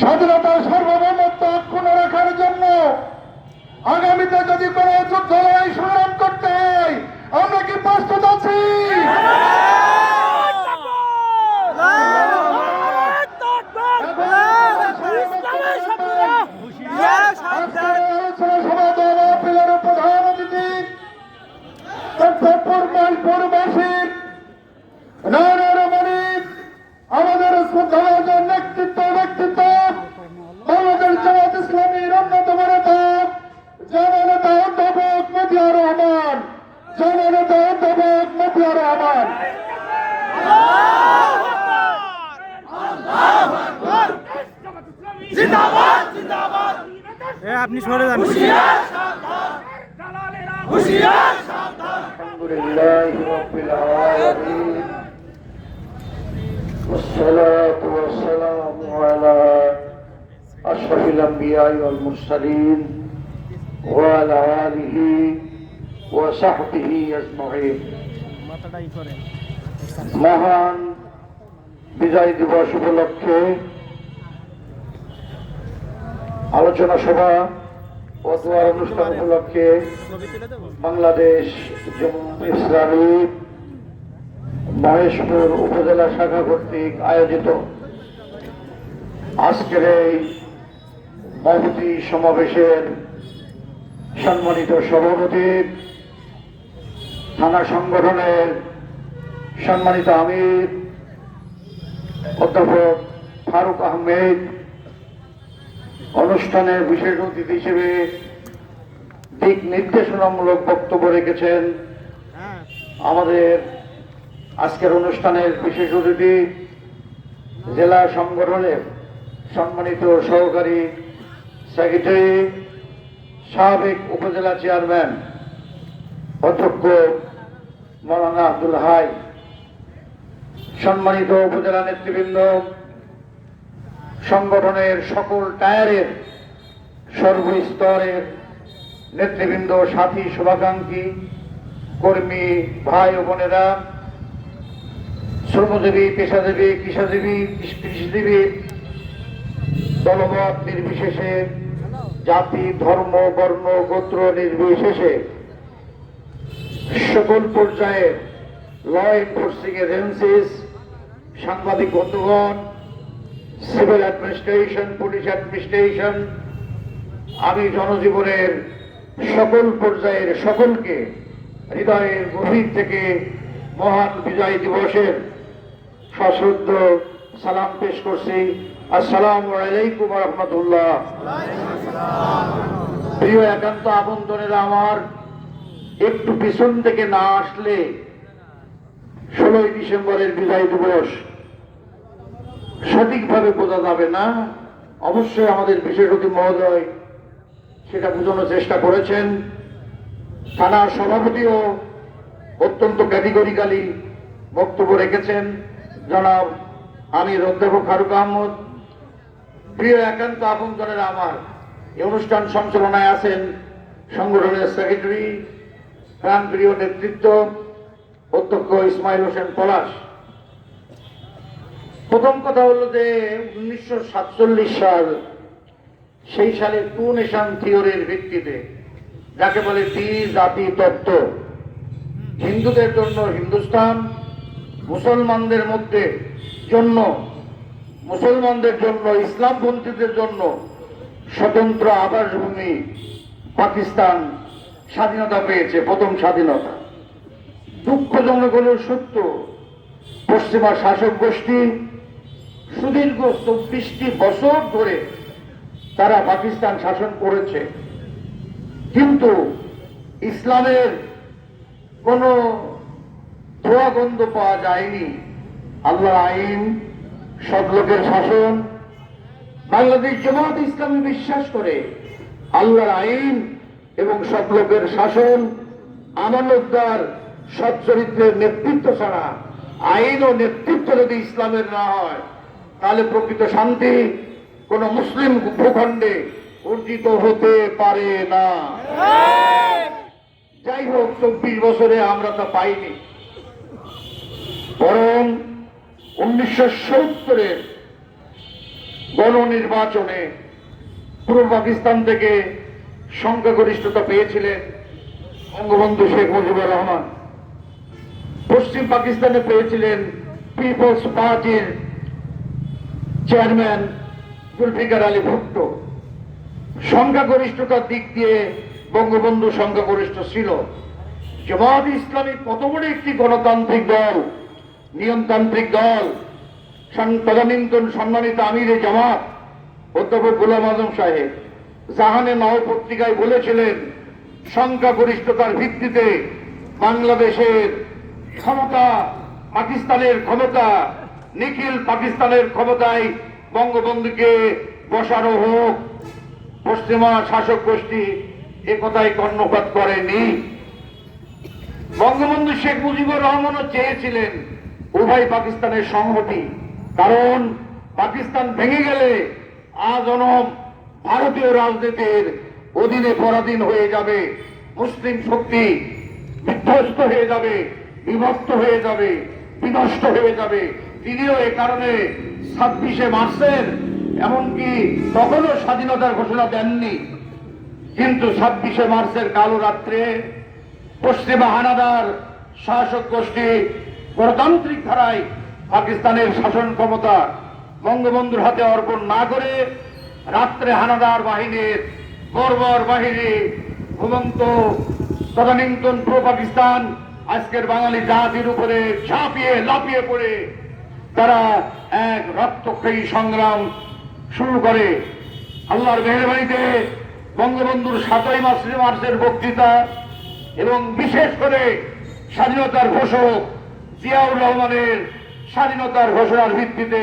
স্বাধীনতার সার্বভৌমত্ব অক্ষুণ্ণ রাখার জন্য আগামীতে যদি কোন যুদ্ধ লড়াই সংগ্রাম করতে হয়, আমরা কি প্রস্তুত আছি? প্রধান অতিথি পূর্ববাসীর আমাদের শ্রদ্ধাভাজন ব্যক্তিত্ব বাংলাদেশ জামাত ইসলামীর অন্যতম নেতা জননেতা অধ্যাপক মতিয়ার রহমান, আপনি সরে যান। আলহামদুলিল্লাহ রাব্বিল আলামিন ওয়াসসালাতু ওয়াসসালামু আলা আশরাফিল আমবিয়া ওয়াল মুরসালিন ওয়া আলা আলিহি ওয়া সাহবিহি আজমাইন। মহান বিজয় দিবস উপলক্ষে আলোচনা সভা ও দোয়ার অনুষ্ঠান উপলক্ষে বাংলাদেশ জামাত ইসলামী মহেশপুর উপজেলা শাখা কর্তৃক আয়োজিত আজকের এই মহতী সমাবেশের সম্মানিত সভাপতি, থানা সংগঠনের সম্মানিত আমির অধ্যাপক ফারুক আহমেদ, অনুষ্ঠানের বিশেষ অতিথি হিসেবে দিক নির্দেশনামূলক বক্তব্য রেখেছেন আমাদের আজকের অনুষ্ঠানের বিশেষ অতিথি জেলা সংগঠনের সম্মানিত সহকারী সেক্রেটারি, সাবেক উপজেলা চেয়ারম্যান অধ্যক্ষ মৌলানা আব্দুল হাই, সম্মানিত উপজেলা নেতৃবৃন্দ, সংগঠনের সকল টায়ারের সর্বস্তরের নেতৃবৃন্দ, সাথী, শুভাকাঙ্ক্ষী, কর্মী ভাই ও বোনেরা, শ্রমজীবী, পেশাজীবী, কৃষিজীবী, দলমত নির্বিশেষে, জাতি, ধর্ম, বর্ণ, গোত্র নির্বিশেষে সকল পর্যায়ে ল এনফোর্সিং এজেন্সিস, সাংবাদিক বন্ধুগণ, সিভিল অ্যাডমিনিস্ট্রেশন, পুলিশ অ্যাডমিনিস্ট্রেশন, আমি জনজীবনের সকল পর্যায়ের সকলকে হৃদয়ের গভীর থেকে মহান বিজয় দিবসের সশ্রদ্ধ সালাম পেশ করছি। আসসালামু আলাইকুম ওয়া রাহমাতুল্লাহ। প্রিয় একান্ত আপনজনেরা, আমার একটু পিছন থেকে না আসলে 16ই ডিসেম্বরের বিজয় দিবস সঠিকভাবে বোঝা যাবে না। অবশ্যই আমাদের বিশেষ অতিথি মহোদয় সেটা বোঝানোর চেষ্টা করেছেন। থানার সভাপতিও অত্যন্ত ক্যাটেগরিক্যালি বক্তব্য রেখেছেন, জনাব আমির অধ্যাপক ফারুক আহমদ। প্রিয় একান্ত আপনজনেরা, আমার এই অনুষ্ঠান সঞ্চালনায় আছেন সংগঠনের সেক্রেটারি, প্রাণপ্রিয় নেতৃত্ব অধ্যক্ষ ইসমাইল হোসেন পলাশ। প্রথম কথা হলো যে 1947 সাল, সেই সালে টু নেশন থিওরির ভিত্তিতে, যাকে বলে জাতি তত্ত্ব, হিন্দুদের জন্য হিন্দুস্তান, মুসলমানদের জন্য ইসলামপন্থীদের জন্য স্বতন্ত্র আবাসভূমি পাকিস্তান স্বাধীনতা পেয়েছে, প্রথম স্বাধীনতা। দুঃখজনক হল সত্য, পশ্চিমা শাসক গোষ্ঠী সুদীর্ঘ 24টি বছর ধরে তারা পাকিস্তান শাসন করেছে, কিন্তু ইসলামের কোনো ধোয়া গন্ধ পাওয়া যায়নি। আল্লাহর আইন, সৎলোকের শাসন। বাংলাদেশ জামাত ইসলামী বিশ্বাস করে আল্লাহর আইন এবং সৎলোকের শাসন, আমানতদার সৎ চরিত্রের নেতৃত্ব ছাড়া, আইন ও নেতৃত্ব যদি ইসলামের না হয়, তাহলে প্রকৃত শান্তি কোন মুসলিম ভূখণ্ডে অর্জিত হতে পারে না। যাই হোক, 24 বছরে আমরা তা পাইনি, বরং 1970-এর গণনির্বাচনে পূর্ব পাকিস্তান থেকে সংখ্যাগরিষ্ঠতা পেয়েছিলেন বঙ্গবন্ধু শেখ মুজিবুর রহমান। পশ্চিম পাকিস্তানে পেয়েছিলেন পিপলস পার্টির চেয়ারম্যান জুলফিকার আলী ভুট্টো। সংখ্যাগরিষ্ঠতার দিক দিয়ে বঙ্গবন্ধু সংখ্যাগরিষ্ঠ ছিল। জামায়াত ইসলামী কত বড় একটি গণতান্ত্রিক দল, নিয়মতান্ত্রিক দল। তদানীন্তন সম্মানিত আমিরে জামাত অধ্যাপক গোলাম আজম সাহেব জাহানে নও পত্রিকায় বলেছিলেন, সংখ্যাগরিষ্ঠতার ভিত্তিতে বাংলাদেশের ক্ষমতা, পাকিস্তানের ক্ষমতা, নিখিল পাকিস্তানের ক্ষমতায় বঙ্গবন্ধুকে বসানো হোক। পশ্চিমা শাসক গোষ্ঠী একথায় কর্ণপাত করেনি। বঙ্গবন্ধু শেখ মুজিবুর রহমানও চেয়েছিলেন উভয় পাকিস্তানের সংহতি, কারণ পাকিস্তান ভেঙে গেলে আজনম ভারতীয় রাজনীতির অধীনে পরাধীন হয়ে যাবে, মুসলিম শক্তি বিধ্বস্ত হয়ে যাবে, বিভক্ত হয়ে যাবে, বিনষ্ট হয়ে যাবে। তিনিও এ কারণে 26শে মার্চের, এমনকি তখনও স্বাধীনতার ঘোষণা দেননি, কিন্তু 26শে মার্চের কালো রাত্রে পশ্চিমা হানাদার শাসক গোষ্ঠী গণতান্ত্রিক ধারায় পাকিস্তানের শাসন ক্ষমতা বঙ্গবন্ধুর হাতে অর্পণ না করে রাত্রে হানাদার বাহিনীর বর্বর বাহিনী ঘুমন্ত তদানীন্তন পূর্ব পাকিস্তান আজকের বাঙালি জাতির উপরে ঝাঁপিয়ে লাফিয়ে পড়ে তারা এক রক্তক্ষয়ী সংগ্রাম শুরু করে। আল্লাহর মেহেরবানিতে বঙ্গবন্ধুর 7ই মার্চের বক্তৃতা এবং বিশেষ করে স্বাধীনতার ঘোষক জিয়াউর রহমানের স্বাধীনতার ঘোষণার ভিত্তিতে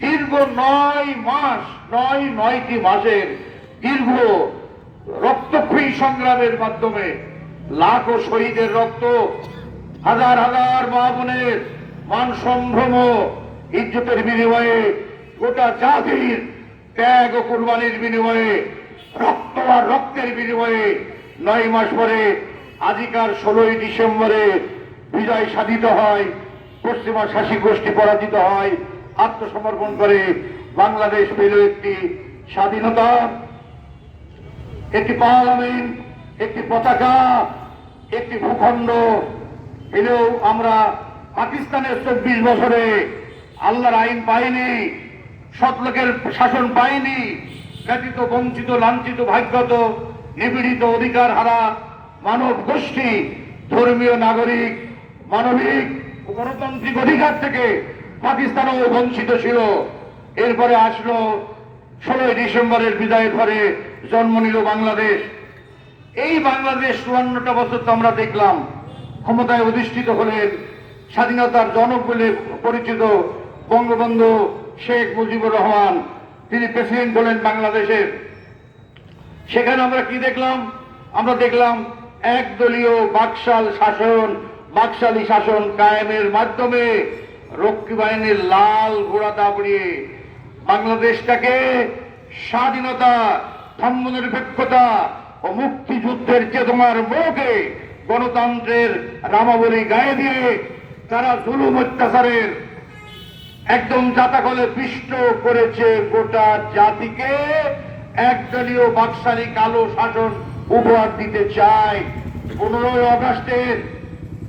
দীর্ঘ 9টি মাসের দীর্ঘ রক্তক্ষয়ী সংগ্রামের মাধ্যমে লাখো শহীদের রক্ত, হাজার হাজার মা বোনের মান সম্ভ্রম ইজ্জতের বিনিময়ে, গোটা জাতির ত্যাগ ও কুরবানির বিনিময়ে, রক্ত আর রক্তের বিনিময়ে 9 মাস পরে আজিকার 16ই ডিসেম্বরে বিজয় সাধিত হয়, পশ্চিমা শাসী গোষ্ঠী পরাজিত হয়, আত্মসমর্পণ করে বাংলাদেশ পেল একটি স্বাধীনতা, একটি পার্লামেন্ট, একটি পতাকা, একটি ভূখণ্ড। এলেও আমরা পাকিস্তানের 24 বছরে আল্লাহর আইন পাইনি, সৎলোকের শাসন পাইনি, ব্যতীত বঞ্চিত লাঞ্ছিত ভাগ্যত নিপীড়িত অধিকার হারা মানব গোষ্ঠী ধর্মীয় নাগরিক মানবিক ও গণতান্ত্রিক অধিকার থেকে পাকিস্তানও বঞ্চিত ছিল। এরপরে আসলো 16ই ডিসেম্বরের বিদায়ের পরে জন্ম নিল বাংলাদেশ। এই বাংলাদেশ 54টা বছর তো আমরা দেখলাম ক্ষমতায় অধিষ্ঠিত হলেন স্বাধীনতার জনক বলে পরিচিত বঙ্গবন্ধু শেখ মুজিবুর রহমান। তিনি প্রেসিডেন্ট হলেন বাংলাদেশের। সেখানে আমরা কি দেখলাম? আমরা দেখলাম একদলীয় বাকশালী শাসন কায়েমের মাধ্যমে রক্ষী বাহিনীর লাল ঘোড়া দাবড়িয়ে বাংলাদেশটাকে স্বাধীনতা, ধর্মনিরপেক্ষতা ও মুক্তিযুদ্ধের চেতনার মোড়কে গণতন্ত্রের রামাবলী গায়ে দিয়ে তারা জুলুম অত্যাচারের একদম জাতাকলে পিষ্ট করেছে গোটা জাতিকে। একদলীয় বাকশালী কালো শাসন উপহার দিতে চায়। 15ই আগস্টের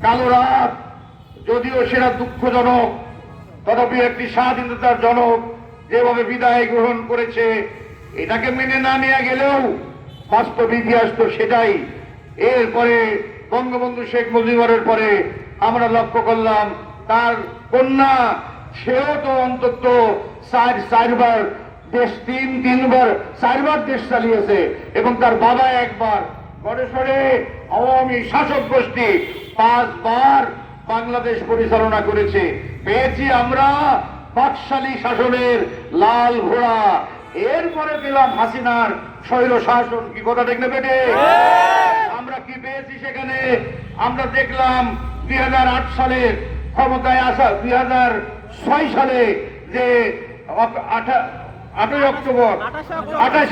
কালো রাত যদিও সেটা দুঃখজনক, তথাপি একটি স্বাধীনতার জনক যেভাবে বিদায় গ্রহণ করেছে এটাকে মেনে না নিয়ে গেলেও বাস্তব ইতিহাস তো সেটাই। এরপরে বঙ্গবন্ধু শেখ মুজিবুরের পরে আমরা লক্ষ্য করলাম তার কন্যা, সেও তো অন্তত চারবার দেশ, চারবার দেশ চালিয়েছে, এবং তার বাবা একবার। গণেশ্বরে আওয়ামী শাসক গোষ্ঠী 5 বার বাংলাদেশ পরিচালনা করেছে। পেয়েছি আমরা বাকশালী শাসনের লাল ঘোড়া। এরপরে পেলাম হাসিনার স্বৈর শাসন। কি কথা ঠিক না বেটে? আমরা কি পেয়েছি সেখানে? আমরা দেখলাম 2008 সালের ক্ষমতায় আসা, 2006 সালে যে 28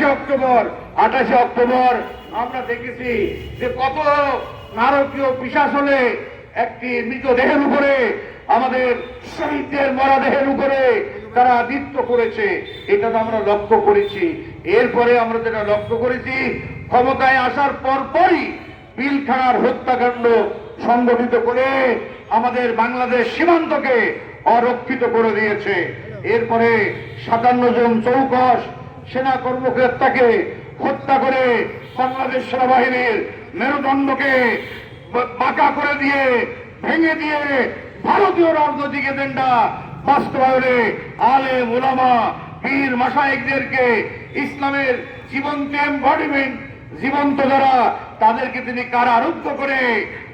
অক্টোবর আমরা দেখেছি যে কত নারকীয় পিশাচলে একটি মৃতদেহের উপরে, আমাদের শহীদদের মরদেহের উপরে তারা আদিত্য করেছে, এটা তো আমরা লক্ষ্য করেছি। এরপরে আমরা যেটা লক্ষ্য করেছি, ক্ষমতায় আসার পরপরই পিলখানার হত্যাকাণ্ড সংগঠিত করে আমাদের বাংলাদেশ সীমান্তকে অরক্ষিত করে দিয়েছে। এরপরে 57 জন চৌকস সেনা কর্মকর্তাকে হত্যা করে বাংলাদেশ সেনাবাহিনীর মেরুদণ্ডকে বাঁকা করে দিয়ে, ভেঙে দিয়ে ভারতীয় রাজনৈতিক এজেন্ডা বাস্তবায়নে আলেম ওলামা পীর মাশায়েখদেরকে ইসলামের জীবন্ত এমবডিমেন্ট, জীবন্ত যারা, তাদেরকে তিনি কারারুদ্ধ করে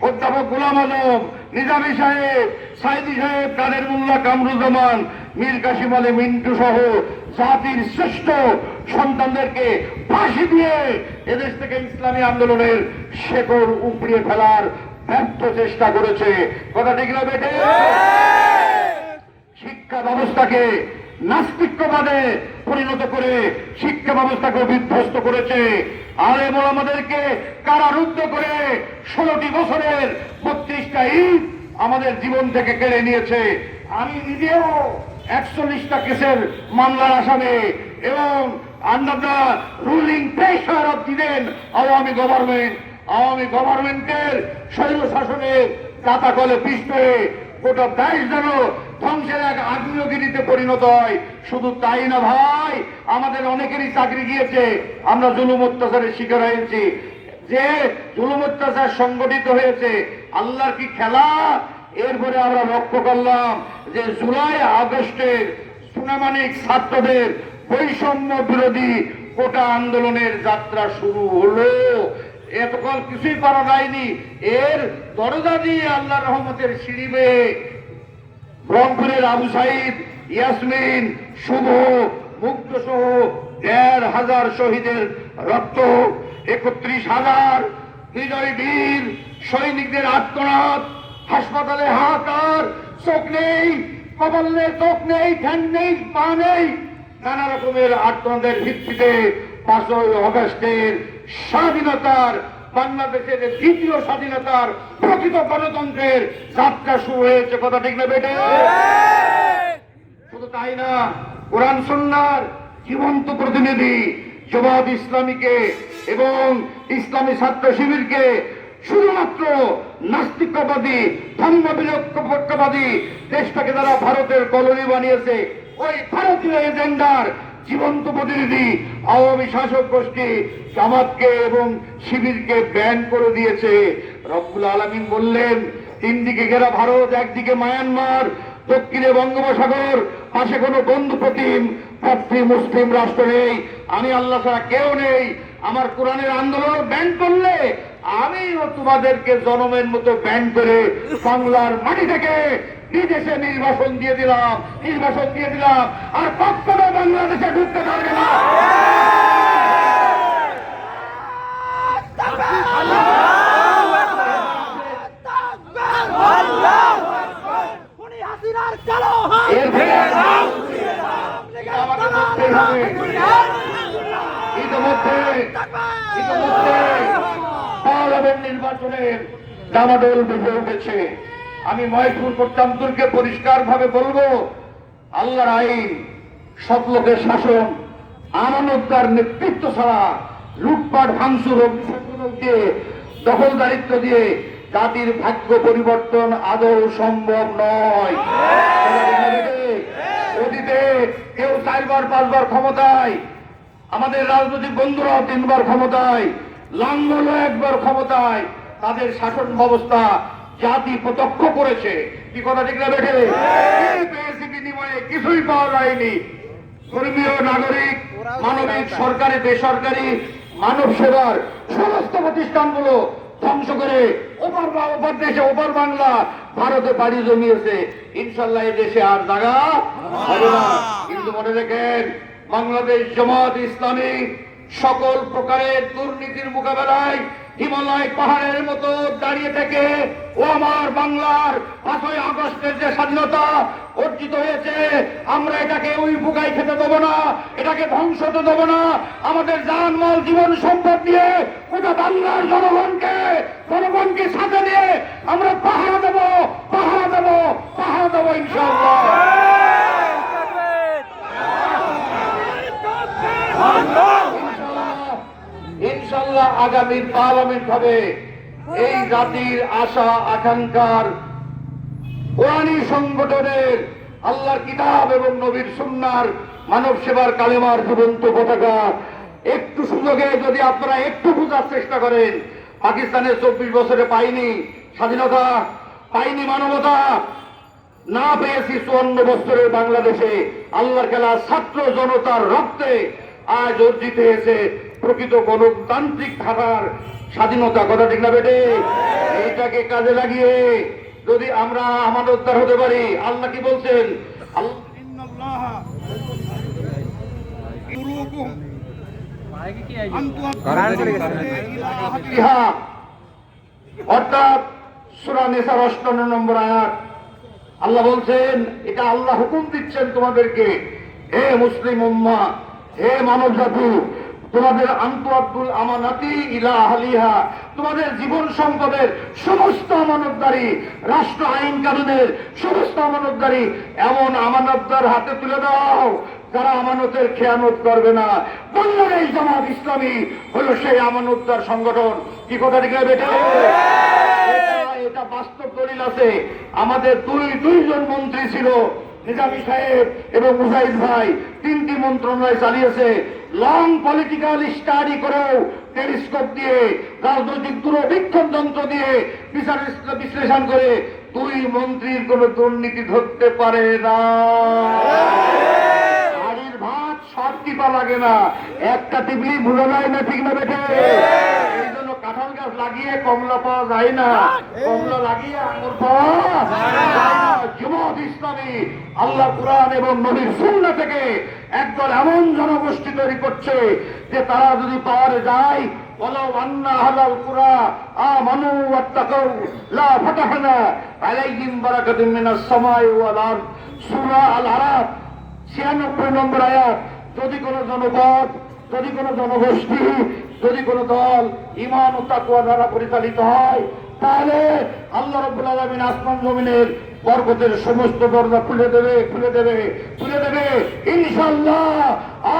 অধ্যাপক গোলাম আজম, নিজামী সাহেব, সাইদি সাহেব, কাদের মোল্লা, কামরুজ্জামান, মীর কাসিম আলী মিন্টু সহ জাতির শ্রেষ্ঠ সন্তানদেরকে ফাঁসি দিয়ে এদেশ থেকে ইসলামী আন্দোলনের শেকড় উপড়িয়ে ফেলার ব্যর্থ চেষ্টা করেছে। কথা ঠিক না বেটে? শিক্ষা ব্যবস্থাকে নাস্তিক্যবাদে পরিণত করে শিক্ষা ব্যবস্থাকে বিধ্বস্ত করেছে। আলেম ওলামাদেরকে কারারুদ্ধ করে 16টি বছরের 32টা ঈদ আমাদের জীবন থেকে কেড়ে নিয়েছে। আমি নিজেও 41টা কেসের মামলার আসামি এবং under the ruling pressure of the then Awami গভর্নমেন্টের স্বৈর শাসনের দাতাকলে পিষ্ট হয়ে গোটা দেশ যেন ধ্বংসের এক আগ্নেয়গিরিতে পরিণত হয়। শুধু তাই না ভাই, আমাদের অনেকেরই চাকরি গিয়েছে, আমরা জুলুম অত্যাচারের শিকার হয়েছি। যে জুলুম অত্যাচার সংগঠিত হয়েছে, আল্লাহর কি খেলা। এরপরে আমরা লক্ষ্য করলাম যে জুলাই আগস্টের সুনামানিক ছাত্রদের বৈষম্য বিরোধী কোটা আন্দোলনের যাত্রা শুরু হলো। এতকাল কিছুই করা যায়নি, এর দরজা দিয়ে আল্লাহ রহমতের সিঁড়ি বেয়ে রংপুরের আবু সাইদ, ইয়াসমিন, শুভ, মুগ্ধ সহ 1,500 শহীদের রক্ত, 31,000 বিজয় বীর সৈনিকদের আত্মনাদ, হাসপাতালে হাহাকার, চোখ নেই, কপাল নেই, চোখ নেই, ধ্যান নেই, পা নেই, নানা রকমের আত্মনাদের ভিত্তিতে 5ই আগস্টের স্বাধীনতার, বাংলাদেশের দ্বিতীয় স্বাধীনতার, প্রকৃত গণতন্ত্রের যাত্রা শুরু হয়েছে। কথা ঠিক না বেটে? শুধু তাই না, কোরআন সুন্নাহর জীবন্ত প্রতিনিধি জামাত ইসলামীকে এবং ইসলামী ছাত্র শিবিরকে শুধুমাত্র নাস্তিকবাদী, ধর্মবিরক্ষবাদী দেশটাকে যারা ভারতের কলোনি বানিয়েছে, ওই ভারতীয় এজেন্ডার জীবন্ত প্রতিনিধি আওয়ামী শাসক গোষ্ঠী জামাতকে এবং শিবিরকে ব্যান করে দিয়েছে। রব্বুল আলামিন বললেন, 3 দিকে ঘেরা ভারত, একদিকে মায়ানমার, দক্ষিণে বঙ্গোপসাগর, পাশে কোনো বন্ধু প্রতিম মুসলিম রাষ্ট্র নেই, আমি আল্লাহ ছাড়া কেউ নেই। আমার কোরআনের আন্দোলন ব্যান করলে আমিও তোমাদেরকে জনমের মতো ব্যান করে বাংলার মাটি থেকে বিদেশে নির্বাসন দিয়ে দিলাম, আর কখনো বাংলাদেশে ঢুকতে পারবে না। নির্বাচনের ডামাডোল বেজে উঠেছে। আমি মহেশপুর প্রত্যান্তরকে পরিষ্কার ভাবে বলবো, আল্লাহর আইন, সৎ লোকের শাসন, আমানতদার নেতৃত্ব ছাড়া লুটপাট, ভাঙচুর, দিয়ে দখলদারিত্ব দিয়ে জাতির ভাগ্য পরিবর্তন আদৌ সম্ভব নয়। অতীতে কেউ 4বার 5বার ক্ষমতায়, আমাদের রাজনৈতিক বন্ধুরাও 3বার ক্ষমতায়, লাঙ্গলও 1বার ক্ষমতায়, তাদের শাসন ব্যবস্থা জাতি প্রত্যক্ষ করেছে। কি কথা ঠিক না বেঠে? পেয়েছি বিনিময়ে কিছুই পাওয়া যায়নি। ধর্মীয়, নাগরিক, মানবিক, সরকারি, বেসরকারি, মানব সেবার সমস্ত প্রতিষ্ঠানগুলো ধ্বংস করে ওপার দেশে, ওপার বাংলা, ভারতে পাড়ি জমিয়েছে। ইনশাল্লাহ এই দেশে আর জায়গা হবে না। কিন্তু মনে রেখেন, বাংলাদেশ জামাত ইসলামী সকল প্রকারের দুর্নীতির মোকাবেলায় হিমালয় পাহাড়ের মতো দাঁড়িয়ে থেকে ও আমার বাংলার 5ই আগস্টের যে স্বাধীনতা অর্জিত হয়েছে, আমরা এটাকে ওই বুকাই খেতে দেবো না, এটাকে ধ্বংস হতে দেবো না। আমাদের জানমাল, জীবন সম্পদ নিয়ে গোটা বাংলার জনগণকে সাথে নিয়ে আমরা পাহারা দেবো ইনশাআল্লাহ। আগামীর পার্লামেন্ট হবে এই জাতির আশা আকাঙ্ক্ষার কোরআনী সংগঠনের আল্লাহর কিতাব এবং নবীর সুন্নাহর মানব সেবার কালেমার জীবন্ত পতাকা। একটু সুযোগে যদি আপনারা একটু বোঝার চেষ্টা করেন, পাকিস্তানের 24 বছরে পাইনি স্বাধীনতা, পাইনি মানবতা, না পেয়েছি 54 বছরের বাংলাদেশে আল্লাহর খেলা ছাত্র জনতার রক্তে আজ অর্জিত হয়েছে প্রকৃত গণতান্ত্রিক ধারার স্বাধীনতা। কথা ঠিক না বেটে? এইটাকে কাজে লাগিয়ে যদি আমরা আমানতদার হতে পারি, আল্লাহ কি বলছেন? অর্থাৎ সূরা নিসার 58 নম্বর আয়াত আল্লাহ বলছেন, এটা আল্লাহ হুকুম দিচ্ছেন তোমাদেরকে, হে মুসলিম উম্মাহ, হে মানব জাতি, তোমাদের আনতুআদ্দুল আমানাতি ইলা আহলিহা, তোমাদের জীবন সম্পদের সমস্ত আমানতদারি, রাষ্ট্র আইন কানুনের সমস্ত আমানতদারি এমন আমানতদার হাতে তুলে দাও যারা আমানতের খেয়ানত করবে না। বাংলাদেশ জামাত ইসলামী হলো সেই আমানতদার সংগঠন। কি কথা ঠিক বেটে? এটা বাস্তব দলিল আছে। আমাদের দুইজন মন্ত্রী ছিল, নিজামী সাহেব এবং মুজাহিদ ভাই, 3টি মন্ত্রণালয় চালিয়েছে। লং পলিটিক্যাল স্টাডি করেও টেলিস্কোপ দিয়ে, রাজনৈতিক দূরবীক্ষণ যন্ত্র দিয়ে বিশ্লেষণ করে 2 মন্ত্রীর কোন দুর্নীতি ধরতে পারে না। হাড়ির ভাত সব টিপা লাগে না, একটা টিপলি ভুলে যায় না। ঠিক না বেটে? এই জন্য কাঁঠাল গাছ লাগিয়ে কমলা পাওয়া যায় না, কমলা লাগিয়ে আঙুর পাওয়া যায় না। জামাত ইসলামী আল্লাহ কুরআন এবং নবীর সুন্নাহ থেকে একদল এমন জনগোষ্ঠী তৈরি করছে যে তারা যদি পাওয়ারে যায়, ওয়ালাউ আন্না আহলাল কুরা আমানু ওয়াত্তাকাউ লা ফাতাহনা আলাইহিম বারাকাতুম মিনাস সামাই ওয়াল আরদ। সূরা আল আরাফ 96 নম্বর আয়াত। যদি কোনো জনপদ, যদি কোনো জনগোষ্ঠী, যদি কোনো দল ঈমান ও তাকওয়া দ্বারা পরিচালিত হয়, তাহলে আল্লাহ রাব্বুল আলামিন আসমান জমিনের বরকতের সমস্ত দরজা খুলে দেবে, খুলে দেবে, খুলে দেবে ইনশাআল্লাহ।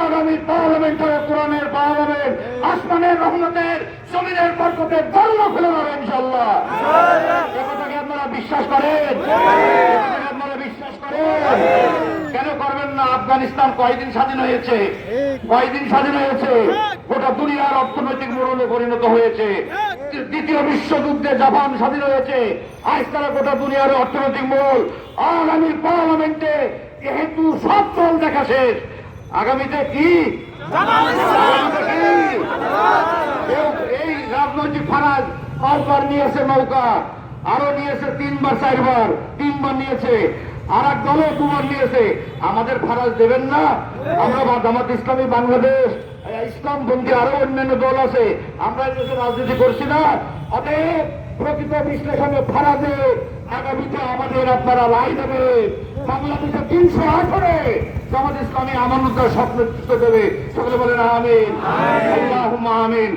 আগামী পার্লামেন্ট হবে কোরআনের পার্লামেন্ট, আসমানের রহমতের, জমিনের বরকতের দরজা খুলে দেবে ইনশাআল্লাহ। এই কথাকে আপনারা বিশ্বাস করেন? আপনারা বিশ্বাস করেন? কেন করবেন না? আফগানিস্তান কয়দিন স্বাধীন হয়েছে? কয়দিন স্বাধীন হয়েছে? গোটা দুনিয়ার অর্থনৈতিক মোড়লে পরিণত হয়েছে। দ্বিতীয় বিশ্বযুদ্ধে জাপান স্বাধীন হয়েছে, আজ তারা গোটা দুনিয়ার অর্থনৈতিক মোড়। আগামী পার্লামেন্টে যেহেতু সব দল দেখা শেষ, আগামীতে কি? এই রাজনৈতিক ফারাজ কয়েকবার নিয়েছে নৌকা, আরো নিয়েছে 3বার 4বার, 3বার নিয়েছে, আর এক দলও 2বার নিয়েছে। আমাদের ফারাজ দেবেন না? আমরা জামাত ইসলামী বাংলাদেশ, ইসলামপন্থী আরো অন্যান্য দল আছে, আমরা দেশে রাজনীতি করছি না। অতএব প্রকৃত বিশ্লেষণে ফারাজে আগামীতে আমাদের আপনারা লাই দেবে। বাংলাদেশে 308 জামাত ইসলামী আমানতের স্বপ্ন দেবে। সকলে বলেন আমিন। আল্লাহুম্মা আমিন।